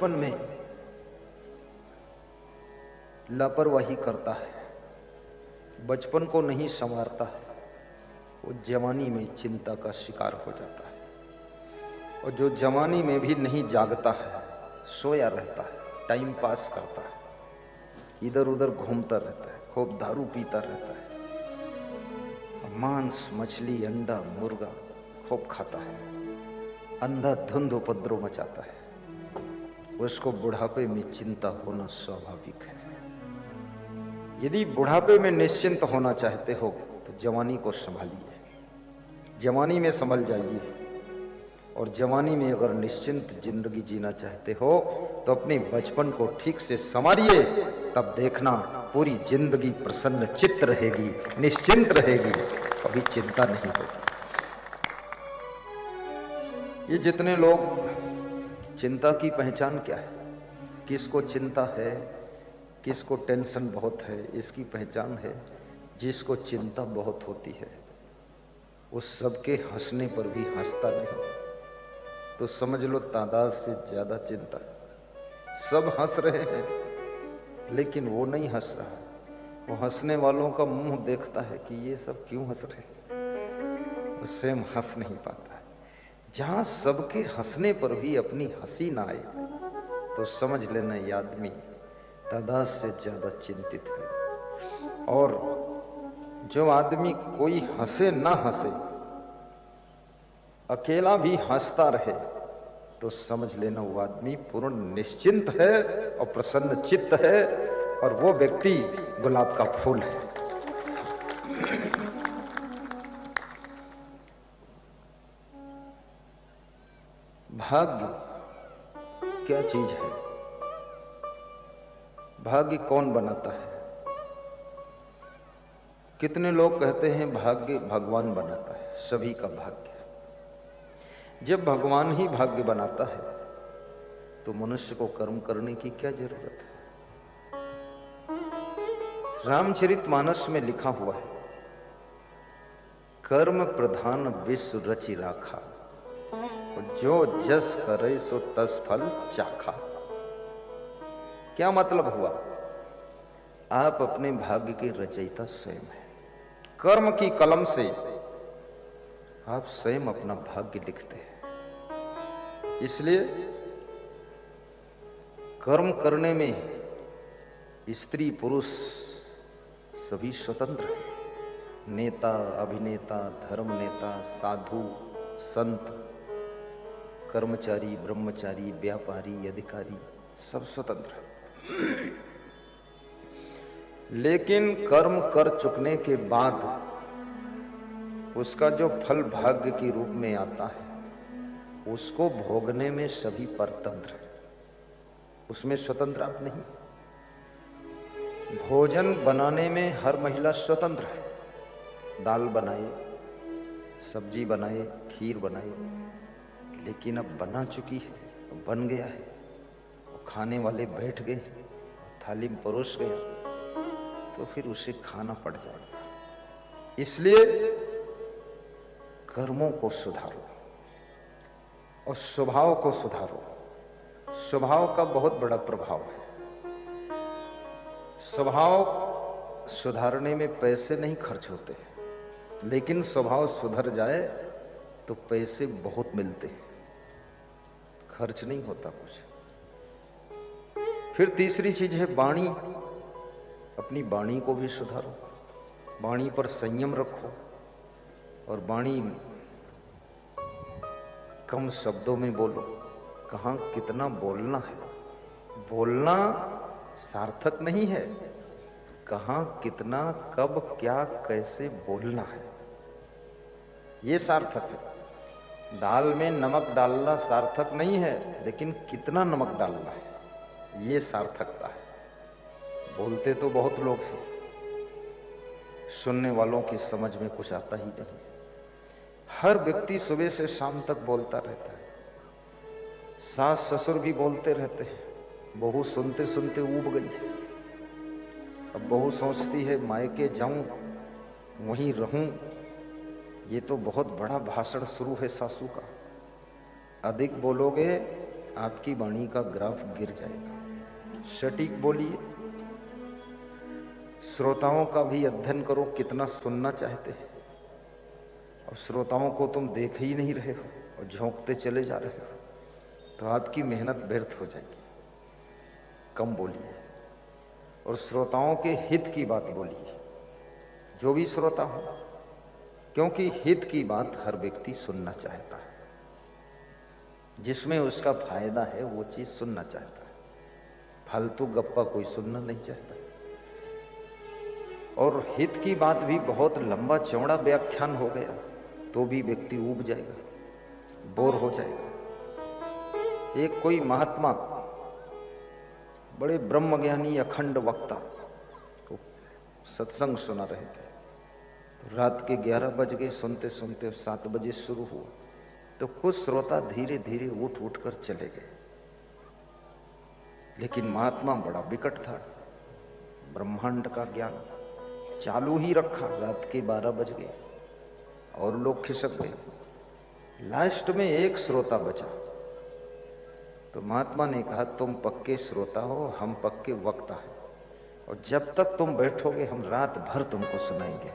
बचपन में लापरवाही करता है, बचपन को नहीं संवारता है, वो जवानी में चिंता का शिकार हो जाता है। और जो जवानी में भी नहीं जागता है, सोया रहता है, टाइम पास करता है, इधर उधर घूमता रहता है, खूब दारू पीता रहता है, मांस मछली अंडा मुर्गा खूब खाता है, अंधाधुंध उपद्रव मचाता है, उसको बुढ़ापे में चिंता होना स्वाभाविक है। यदि बुढ़ापे में निश्चिंत होना चाहते हो तो जवानी को संभालिए, जवानी में संभल जाइए। और जवानी में अगर निश्चिंत जिंदगी जीना चाहते हो तो अपने बचपन को ठीक से संवारिए, तब देखना पूरी जिंदगी प्रसन्न चित्त रहेगी, निश्चिंत रहेगी, कभी चिंता नहीं होगी। ये जितने लोग चिंता की पहचान क्या है, किसको चिंता है, किसको टेंशन बहुत है, इसकी पहचान है जिसको चिंता बहुत होती है उस सबके हंसने पर भी हंसता नहीं, तो समझ लो तादाद से ज्यादा चिंता। सब हंस रहे हैं लेकिन वो नहीं हंस रहा, वो हंसने वालों का मुंह देखता है कि ये सब क्यों हंस रहे हैं, उससे हम हंस नहीं पाता है। जहां सबके हंसने पर भी अपनी हंसी ना आए तो समझ लेना ये आदमी तादाद से ज्यादा चिंतित है। और जो आदमी कोई हंसे ना हंसे, अकेला भी हंसता रहे, तो समझ लेना वो आदमी पूर्ण निश्चिंत है और प्रसन्न चित्त है, और वो व्यक्ति गुलाब का फूल है। भाग्य क्या चीज है, भाग्य कौन बनाता है? कितने लोग कहते हैं भाग्य भगवान बनाता है, सभी का भाग्य। जब भगवान ही भाग्य बनाता है तो मनुष्य को कर्म करने की क्या जरूरत है? रामचरितमानस में लिखा हुआ है, कर्म प्रधान विश्व रचि राखा, जो जस करे सो तस फल चाखा। क्या मतलब हुआ? आप अपने भाग्य के रचयिता स्वयं हैं। कर्म की कलम से आप स्वयं अपना भाग्य लिखते हैं। इसलिए कर्म करने में स्त्री पुरुष सभी स्वतंत्र हैं। नेता अभिनेता धर्म नेता साधु संत कर्मचारी ब्रह्मचारी व्यापारी अधिकारी सब स्वतंत्र हैं। लेकिन कर्म कर चुकने के बाद उसका जो फल भाग्य के रूप में आता है उसको भोगने में सभी परतंत्र हैं, उसमें स्वतंत्र आप नहीं। भोजन बनाने में हर महिला स्वतंत्र है, दाल बनाए सब्जी बनाए खीर बनाए, लेकिन अब बना चुकी है, बन गया है, खाने वाले बैठ गए, थाली में परोस गया, तो फिर उसे खाना पड़ जाएगा। इसलिए कर्मों को सुधारो और स्वभाव को सुधारो। स्वभाव का बहुत बड़ा प्रभाव है। स्वभाव सुधारने में पैसे नहीं खर्च होते, लेकिन स्वभाव सुधर जाए तो पैसे बहुत मिलते हैं, खर्च नहीं होता कुछ। फिर तीसरी चीज है वाणी। अपनी वाणी को भी सुधारो, वाणी पर संयम रखो, और वाणी कम शब्दों में बोलो। कहाँ कितना बोलना है, बोलना सार्थक नहीं है, कहाँ कितना कब क्या कैसे बोलना है ये सार्थक है। दाल में नमक डालना सार्थक नहीं है, लेकिन कितना नमक डालना है ये सार्थकता है। बोलते तो बहुत लोग हैं, सुनने वालों की समझ में कुछ आता ही नहीं। हर व्यक्ति सुबह से शाम तक बोलता रहता है, सास ससुर भी बोलते रहते हैं, बहू सुनते सुनते ऊब गई। अब बहू सोचती है मायके जाऊं वहीं रहूं, ये तो बहुत बड़ा भाषण शुरू है सासू का। अधिक बोलोगे आपकी वाणी का ग्राफ गिर जाएगा। सटीक बोलिए। श्रोताओं का भी अध्ययन करो, कितना सुनना चाहते हैं, और श्रोताओं को तुम देख ही नहीं रहे हो और झोंकते चले जा रहे हो, तो आपकी मेहनत व्यर्थ हो जाएगी। कम बोलिए और श्रोताओं के हित की बात बोलिए, जो भी श्रोता हो, क्योंकि हित की बात हर व्यक्ति सुनना चाहता है। जिसमें उसका फायदा है वो चीज सुनना चाहता है। फालतू गप्पा कोई सुनना नहीं चाहता। और हित की बात भी बहुत लंबा चौड़ा व्याख्यान हो गया तो भी व्यक्ति ऊब जाएगा, बोर हो जाएगा। एक कोई महात्मा, बड़े ब्रह्मज्ञानी अखंड वक्ता को सत्संग सुना रहे थे। रात के 11 बज गए, सुनते सुनते 7 बजे शुरू हुआ, तो कुछ श्रोता धीरे धीरे उठ उठ कर चले गए। लेकिन महात्मा बड़ा विकट था, ब्रह्मांड का ज्ञान चालू ही रखा। रात के 12 बज गए और लोग खिसक गए। लास्ट में एक श्रोता बचा, तो महात्मा ने कहा, तुम पक्के श्रोता हो, हम पक्के वक्ता हैं, और जब तक तुम बैठोगे हम रात भर तुमको सुनाएंगे।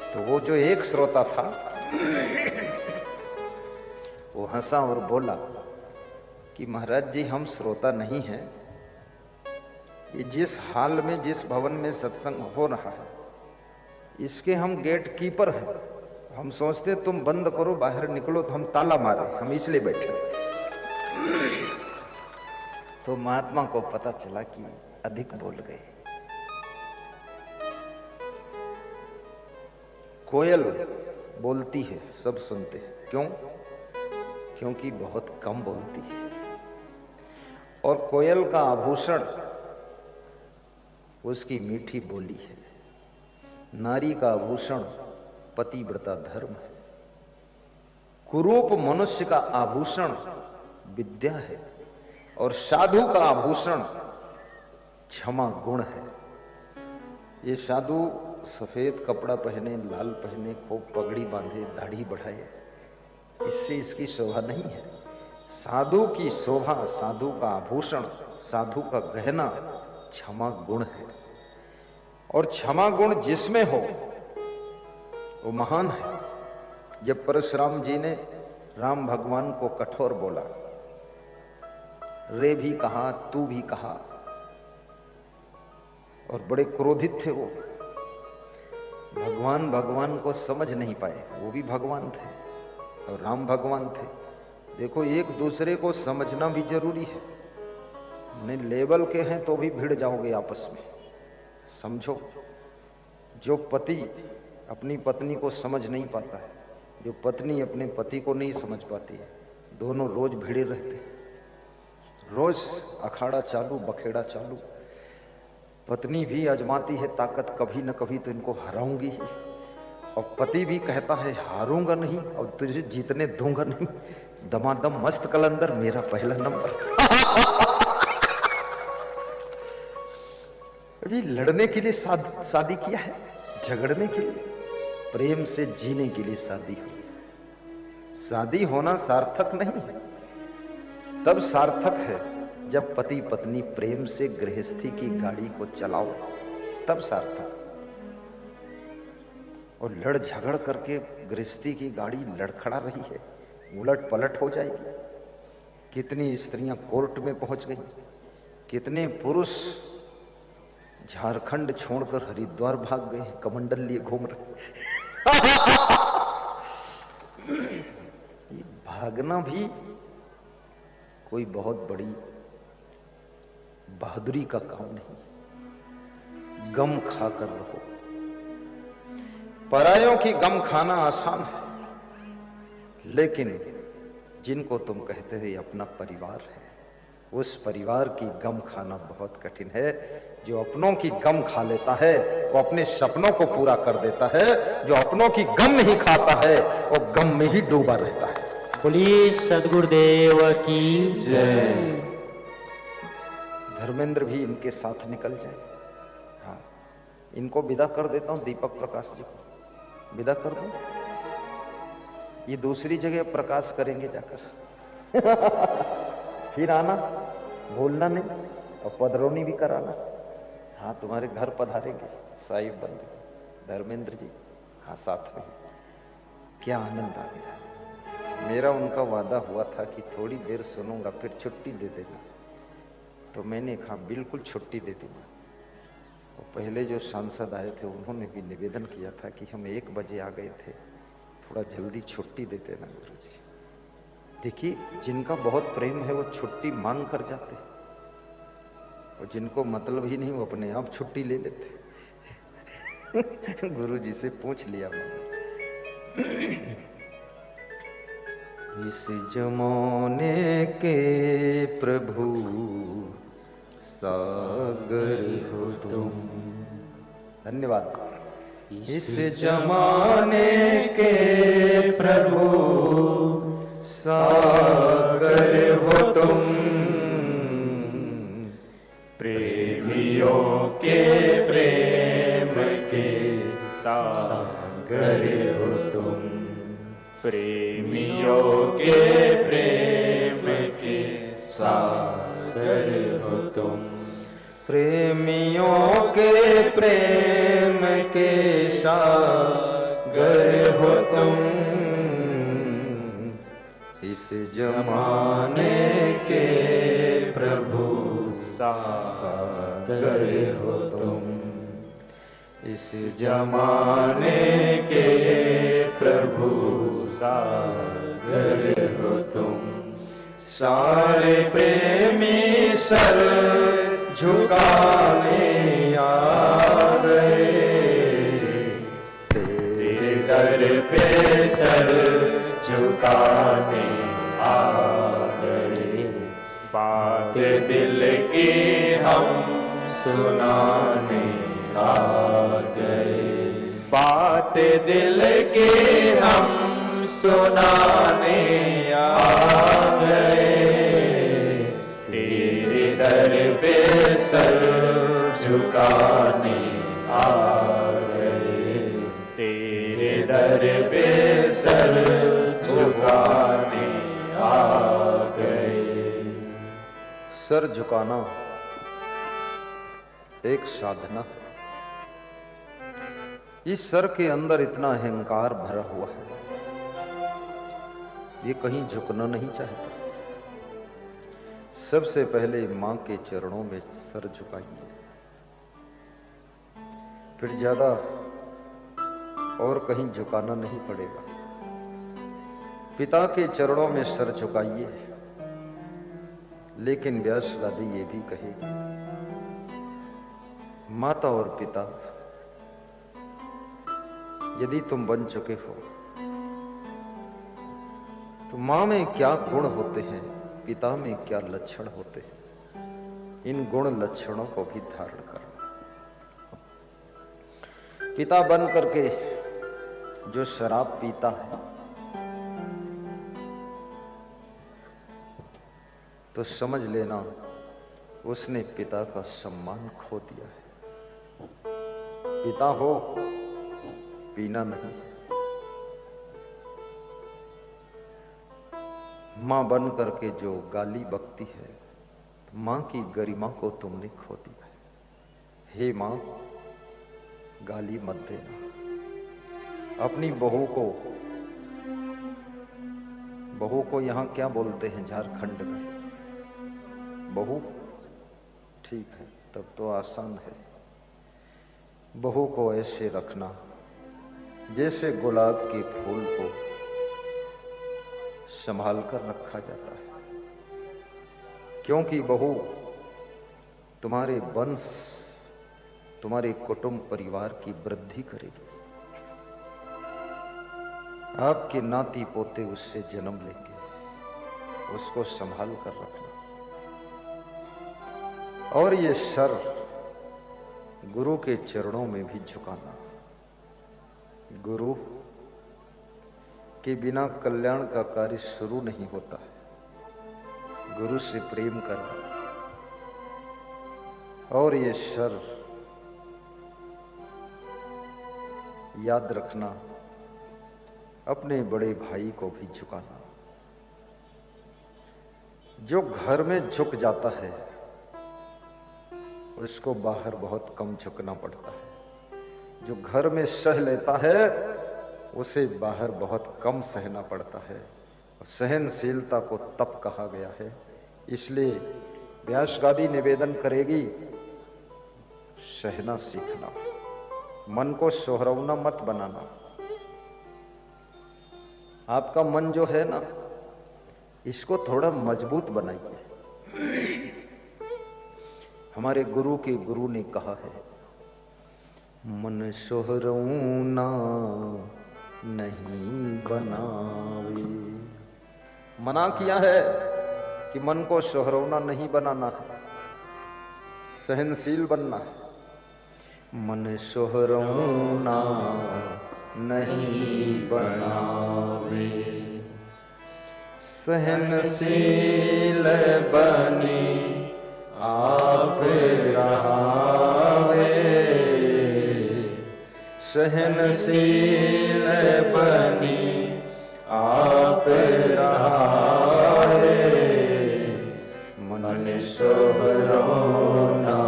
तो वो जो एक श्रोता था वो हंसा और बोला कि महाराज जी, हम श्रोता नहीं हैं। ये जिस हाल में, जिस भवन में सत्संग हो रहा है, इसके हम गेट कीपर हैं। हम सोचते तुम बंद करो, बाहर निकलो, तो हम ताला मारे, हम इसलिए बैठे। तो महात्मा को पता चला कि अधिक बोल गए। कोयल बोलती है, सब सुनते हैं। क्यों? क्योंकि बहुत कम बोलती है। और कोयल का आभूषण उसकी मीठी बोली है। नारी का आभूषण पतिव्रता धर्म है। कुरूप मनुष्य का आभूषण विद्या है, और साधु का आभूषण क्षमा गुण है। ये साधु सफेद कपड़ा पहने, लाल पहने, खूब पगड़ी बांधे, दाढ़ी बढ़ाए, इससे इसकी शोभा नहीं है। साधु की शोभा, साधु का आभूषण, साधु का गहना क्षमा गुण है। और क्षमा गुण जिसमें हो वो महान है। जब परशुराम जी ने राम भगवान को कठोर बोला, रे भी कहा, तू भी कहा, और बड़े क्रोधित थे वो। भगवान को समझ नहीं पाए। वो भी भगवान थे और राम भगवान थे। देखो, एक दूसरे को समझना भी जरूरी है। नहीं लेवल के हैं तो भी भिड़ जाओगे आपस में। समझो, जो पति अपनी पत्नी को समझ नहीं पाता है, जो पत्नी अपने पति को नहीं समझ पाती है, दोनों रोज भिड़े रहते हैं। रोज अखाड़ा चालू, बखेड़ा चालू। पत्नी भी आजमाती है ताकत, कभी न कभी तो इनको हराऊंगी ही, और पति भी कहता है हारूंगा नहीं और तुझे जीतने दूंगा नहीं। दमादम मस्त कलंदर, मेरा पहला नंबर। अभी लड़ने के लिए शादी किया है, झगड़ने के लिए? प्रेम से जीने के लिए शादी हुई। शादी होना सार्थक नहीं है, तब सार्थक है जब पति पत्नी प्रेम से गृहस्थी की गाड़ी को चलाओ, तब सार्थक। और लड़ झगड़ करके गृहस्थी की गाड़ी लड़खड़ा रही है, उलट पलट हो जाएगी। कितनी स्त्रियां कोर्ट में पहुंच गई, कितने पुरुष झारखंड छोड़कर हरिद्वार भाग गए, कमंडल लिए घूम रहे। ये भागना भी कोई बहुत बड़ी बहादुरी का काम नहीं। गम खाकर रहो। परायों की गम खाना आसान है, लेकिन जिनको तुम कहते हो ये अपना परिवार है, उस परिवार की गम खाना बहुत कठिन है। जो अपनों की गम खा लेता है वो अपने सपनों को पूरा कर देता है। जो अपनों की गम नहीं खाता है वो गम में ही डूबा रहता है। बोलिए सद्गुरुदेव की जय। धर्मेंद्र भी इनके साथ निकल जाए। हाँ, इनको विदा कर देता हूं। दीपक प्रकाश जी को विदा कर दो। ये दूसरी जगह प्रकाश करेंगे जाकर। फिर आना, भूलना नहीं, और पधरौनी भी कराना। हाँ, तुम्हारे घर पधारेंगे साहिब बंद धर्मेंद्र जी, हाँ साथ में। क्या आनंद आ गया। मेरा उनका वादा हुआ था कि थोड़ी देर सुनूंगा फिर छुट्टी दे देना, तो मैंने कहा बिल्कुल छुट्टी दे दूंगा। और पहले जो सांसद आए थे उन्होंने भी निवेदन किया था कि हम 1 बजे आ गए थे, थोड़ा जल्दी छुट्टी दे देना गुरुजी। देखिए, जिनका बहुत प्रेम है वो छुट्टी मांग कर जाते, और जिनको मतलब ही नहीं वो अपने आप छुट्टी ले लेते। गुरु जी से पूछ लिया मैंने। इस जमाने के प्रभु सागर हो तुम। धन्यवाद। इस जमाने के प्रभु सागर हो तुम, प्रेमियों के प्रेम के सागर हो तुम, प्रेमियों के प्रेम के सागर हो तुम, प्रेमियों के प्रेम के सागर हो तुम, इस जमाने के प्रभु सागर हो तुम, इस जमाने के प्रभु सागर हो तुम, सारे प्रेमी सर झुकाने आ गए, तेरे दर पे सर झुकाने आ गए, बात दिल की हम सुनाने आ गए, बात दिल की हम सुनाने आ गए, तेरे दर पे सर झुकाने आ गए, तेरे दर पे सर झुकाने आ गए। सर झुकाना एक साधना। इस सर के अंदर इतना अहंकार भरा हुआ है, ये कहीं झुकना नहीं चाहता। सबसे पहले मां के चरणों में सर झुकाइए, फिर ज्यादा और कहीं झुकाना नहीं पड़ेगा। पिता के चरणों में सर झुकाइए, लेकिन व्यासवादी ये भी कहेगी, माता और पिता यदि तुम बन चुके हो तो मां में क्या गुण होते हैं, पिता में क्या लक्षण होते हैं, इन गुण लक्षणों को भी धारण करना। पिता बन करके जो शराब पीता है तो समझ लेना उसने पिता का सम्मान खो दिया है। पिता हो, पीना नहीं। मां बन करके जो गाली बकती है, मां की गरिमा को तुमने खो दिया है। हे मां, गाली मत देना। अपनी बहू को यहां क्या बोलते हैं झारखंड में? बहू, ठीक है, तब तो आसान है। बहू को ऐसे रखना जैसे गुलाब के फूल को संभाल कर रखा जाता है, क्योंकि बहू तुम्हारे वंश, तुम्हारे कुटुंब परिवार की वृद्धि करेगी। आपके नाती पोते उससे जन्म लेंगे, उसको संभाल कर रखना। और ये सर गुरु के चरणों में भी झुकाना। गुरु के बिना कल्याण का कार्य शुरू नहीं होता है। गुरु से प्रेम करना। और ये सर याद रखना, अपने बड़े भाई को भी झुकाना। जो घर में झुक जाता है उसको बाहर बहुत कम झुकना पड़ता है। जो घर में सह लेता है उसे बाहर बहुत कम सहना पड़ता है। सहनशीलता को तप कहा गया है। इसलिए व्यास गादी निवेदन करेगी, सहना सीखना, मन को सोहरौना मत बनाना। आपका मन जो है ना, इसको थोड़ा मजबूत बनाइए। हमारे गुरु के गुरु ने कहा है, मन सोहरौना नहीं बनावे। मना किया है कि मन को सोहरौना नहीं बनाना है, सहनशील बनना है। मन सोहरौना नहीं बनावे, सहनशील बनी आप रहावे। सहनशील बनी आप रहावे, मन सोहरौना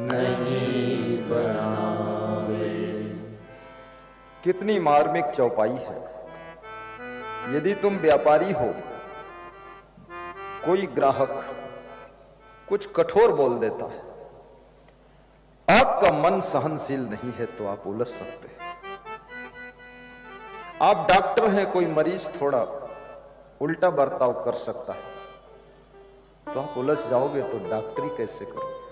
नहीं बनावे। कितनी मार्मिक चौपाई है। यदि तुम व्यापारी हो, कोई ग्राहक कुछ कठोर बोल देता है, आपका मन सहनशील नहीं है तो आप उलझ सकते हैं। आप डॉक्टर हैं, कोई मरीज थोड़ा उल्टा बर्ताव कर सकता है तो आप उलझ जाओगे, तो डॉक्टरी कैसे करोगे।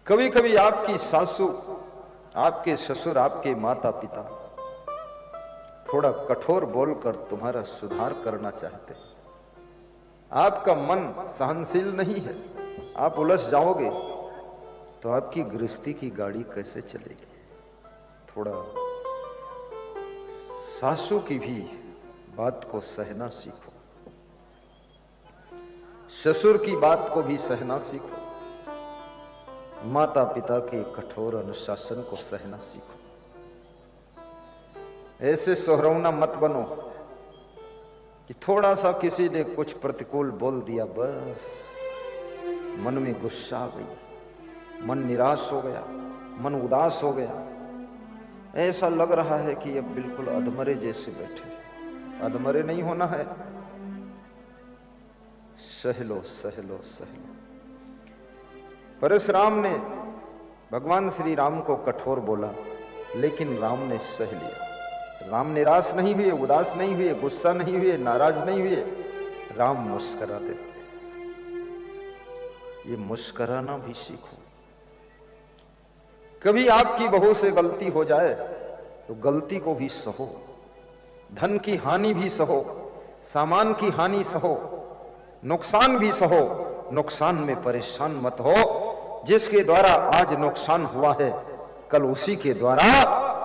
कभी कभी आपकी सासू, आपके ससुर, आपके माता पिता थोड़ा कठोर बोलकर तुम्हारा सुधार करना चाहते हैं। आपका मन सहनशील नहीं है, आप उलझ जाओगे तो आपकी गृहस्थी की गाड़ी कैसे चलेगी। थोड़ा सासू की भी बात को सहना सीखो, ससुर की बात को भी सहना सीखो, माता पिता के कठोर अनुशासन को सहना सीखो। ऐसे सोहरौना मत बनो कि थोड़ा सा किसी ने कुछ प्रतिकूल बोल दिया, बस मन में गुस्सा आ गई, मन निराश हो गया, मन उदास हो गया, ऐसा लग रहा है कि अब बिल्कुल अधमरे जैसे बैठे। अधमरे नहीं होना है, सह लो सह लो सह लो। परशुराम ने भगवान श्री राम को कठोर बोला, लेकिन राम ने सह लिया। राम निराश नहीं हुए, उदास नहीं हुए, गुस्सा नहीं हुए, नाराज नहीं हुए। राम मुस्कुराते थे। ये मुस्कुराना भी सीखो। कभी आपकी बहू से गलती हो जाए तो गलती को भी सहो, धन की हानि भी सहो, सामान की हानि सहो, नुकसान भी सहो। नुकसान में परेशान मत हो। जिसके द्वारा आज नुकसान हुआ है, कल उसी के द्वारा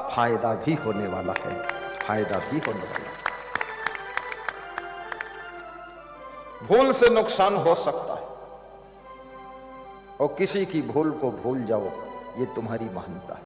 फायदा भी होने वाला है, फायदा भी होने वाला है। भूल से नुकसान हो सकता है और किसी की भूल को भूल जाओ, ये तुम्हारी महानता है।